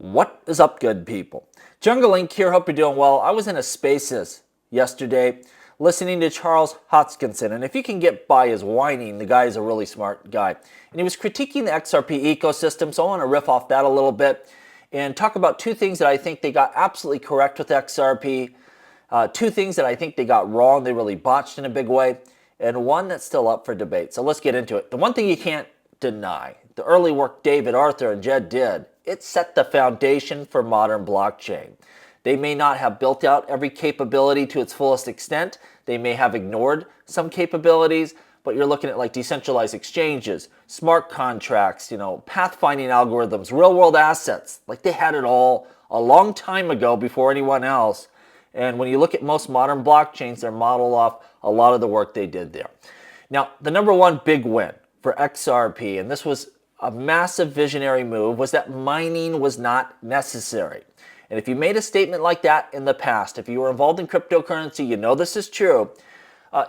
What is up, good people? Jungle Link here, hope you're doing well. I was in a Spaces yesterday listening to Charles Hoskinson, and if you can get by his whining, the guy is a really smart guy. And he was critiquing the XRP ecosystem, so I want to riff off that a little bit and talk about two things that I think they got absolutely correct with XRP, two things that I think they got wrong, they really botched in a big way, and one that's still up for debate. So let's get into it. The one thing you can't deny, the early work David, Arthur, and Jed did, it set the foundation for modern blockchain. They may not have built out every capability to its fullest extent. They may have ignored some capabilities, but you're looking at like decentralized exchanges, smart contracts, pathfinding algorithms, real-world assets. Like they had it all a long time ago before anyone else. And when you look at most modern blockchains, they're modeled off a lot of the work they did there. Now, the number one big win for XRP, and this was a massive visionary move, was that mining was not necessary. And if you made a statement like that in the past, if you were involved in cryptocurrency, you know this is true,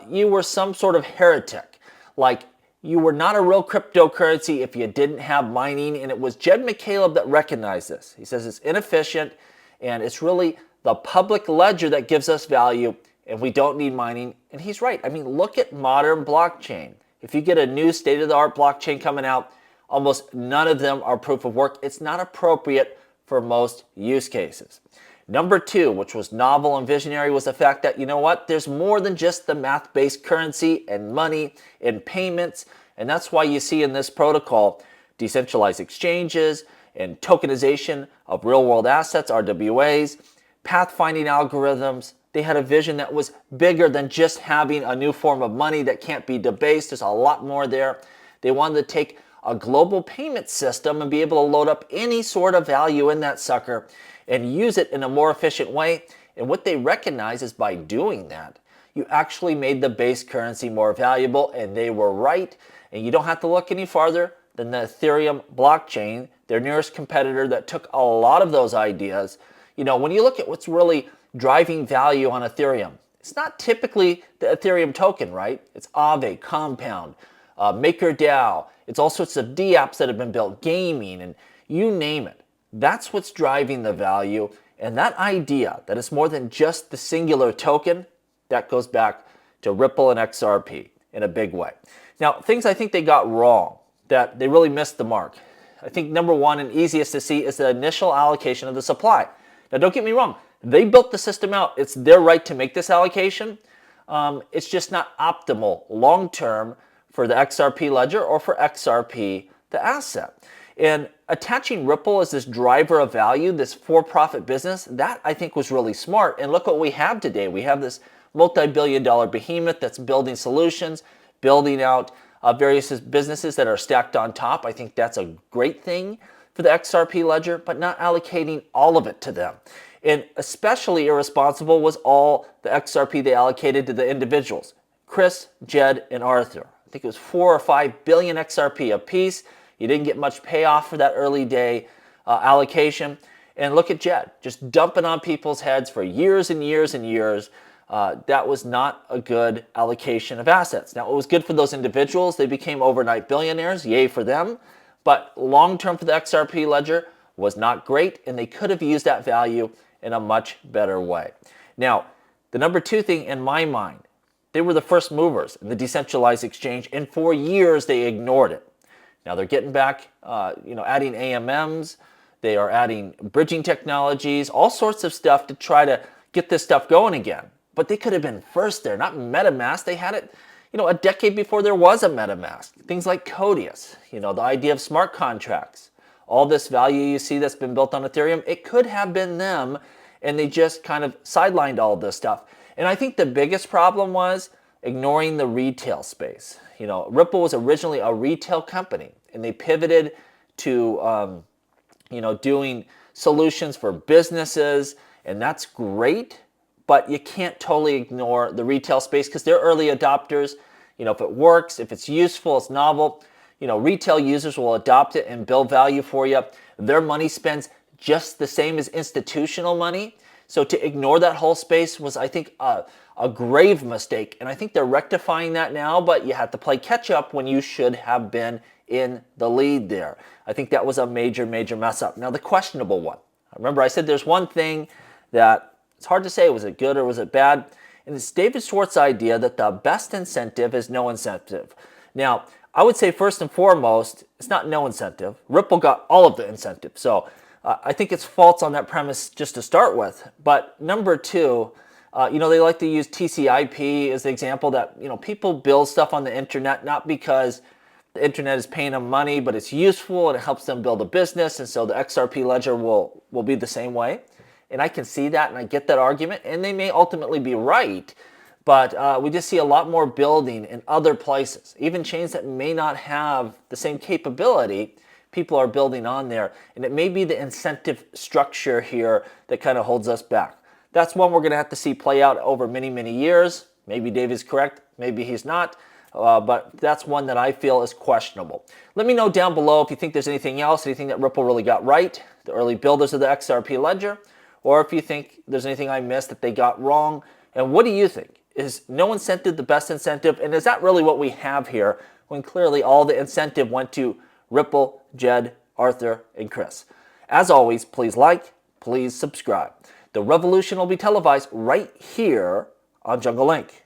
you were some sort of heretic. Like you were not a real cryptocurrency if you didn't have mining. And it was Jed McCaleb that recognized this. He says it's inefficient and it's really the public ledger that gives us value and we don't need mining. And he's right. I mean, look at modern blockchain. If you get a new state-of-the-art blockchain coming out, almost none of them are proof of work. It's not appropriate for most use cases. Number two, which was novel and visionary, was the fact that, you know what, there's more than just the math-based currency and money and payments. And that's why you see in this protocol, decentralized exchanges and tokenization of real-world assets, RWAs, pathfinding algorithms. They had a vision that was bigger than just having a new form of money that can't be debased. There's a lot more there. They wanted to take a global payment system and be able to load up any sort of value in that sucker and use it in a more efficient way. And what they recognize is by doing that, you actually made the base currency more valuable, and they were right. And you don't have to look any farther than the Ethereum blockchain, their nearest competitor that took a lot of those ideas. When you look at what's really driving value on Ethereum, it's not typically the Ethereum token, right? It's Aave, Compound, MakerDAO. It's all sorts of dApps that have been built, gaming, and you name it. That's what's driving the value. And that idea that it's more than just the singular token, that goes back to Ripple and XRP in a big way. Now, things I think they got wrong, that they really missed the mark. I think number one and easiest to see is the initial allocation of the supply. Now, don't get me wrong. They built the system out. It's their right to make this allocation. It's just not optimal long-term for the XRP Ledger or for XRP, the asset. And attaching Ripple as this driver of value, this for-profit business, that I think was really smart. And look what we have today. We have this multi-billion-dollar behemoth that's building solutions, building out various businesses that are stacked on top. I think that's a great thing for the XRP Ledger, but not allocating all of it to them. And especially irresponsible was all the XRP they allocated to the individuals, Chris, Jed, and Arthur. I think it was 4 or 5 billion XRP a piece. You didn't get much payoff for that early day allocation. And look at Jed, just dumping on people's heads for years and years and years. That was not a good allocation of assets. Now, it was good for those individuals. They became overnight billionaires. Yay for them. But long-term for the XRP Ledger was not great, and they could have used that value in a much better way. Now, the number two thing in my mind, they were the first movers in the decentralized exchange, and for years they ignored it. Now they're getting back, adding AMMs, they are adding bridging technologies, all sorts of stuff to try to get this stuff going again. But they could have been first there, not MetaMask. They had it, a decade before there was a MetaMask. Things like Codius, the idea of smart contracts. All this value you see that's been built on Ethereum, it could have been them, and they just kind of sidelined all of this stuff. And I think the biggest problem was ignoring the retail space. Ripple was originally a retail company, and they pivoted to, doing solutions for businesses, and that's great, but you can't totally ignore the retail space because they're early adopters. If it works, if it's useful, it's novel, retail users will adopt it and build value for you. Their money spends just the same as institutional money. So to ignore that whole space was, I think, a grave mistake. And I think they're rectifying that now, but you had to play catch up when you should have been in the lead there. I think that was a major, major mess up. Now, the questionable one. Remember, I said there's one thing that it's hard to say, was it good or was it bad? And it's David Schwartz's idea that the best incentive is no incentive. Now, I would say first and foremost, it's not no incentive. Ripple got all of the incentive. So I think it's false on that premise just to start with. But number two, they like to use TCP as the example that, people build stuff on the internet not because the internet is paying them money, but it's useful and it helps them build a business. And so the XRP Ledger will be the same way. And I can see that and I get that argument. And they may ultimately be right. But we just see a lot more building in other places. Even chains that may not have the same capability, people are building on there. And it may be the incentive structure here that kind of holds us back. That's one we're going to have to see play out over many, many years. Maybe Dave is correct. Maybe he's not. But that's one that I feel is questionable. Let me know down below if you think there's anything else, anything that Ripple really got right, the early builders of the XRP Ledger, or if you think there's anything I missed that they got wrong. And what do you think? Is no incentive the best incentive? And is that really what we have here when clearly all the incentive went to Ripple, Jed, Arthur, and Chris? As always, please like, please subscribe. The revolution will be televised right here on Jungle Link.